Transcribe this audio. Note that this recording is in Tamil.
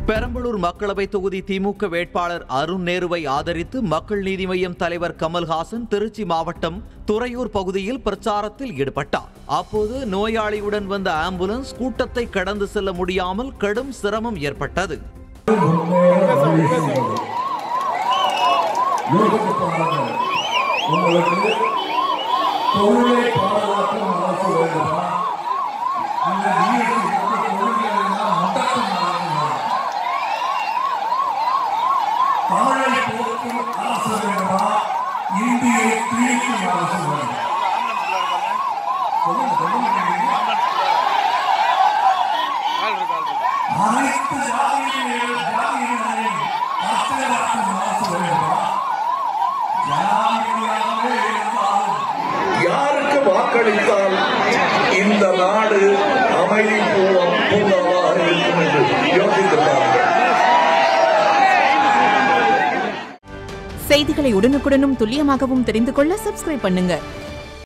பெரம்பலூர் மக்களவை தொகுதி திமுக வேட்பாளர் அருண் நேருவை ஆதரித்து மக்கள் நீதி மய்யம் தலைவர் கமல்ஹாசன் திருச்சி மாவட்டம் துறையூர் பகுதியில் பிரச்சாரத்தில் ஈடுபட்டார். அப்போது நோயாளியுடன் வந்த ஆம்புலன்ஸ் கூட்டத்தை கடந்து செல்ல முடியாமல் கடும் சிரமம் ஏற்பட்டது. யாருக்கு வாக்களித்தால் இந்த நாடு அமைதி பூங்காவாக இருக்கும் என்று யோசித்திருக்கிறார்கள். செய்திகளை உடனுக்குடனும் துல்லியமாகவும் தெரிந்து கொள்ள சப்ஸ்கிரைப் பண்ணுங்க.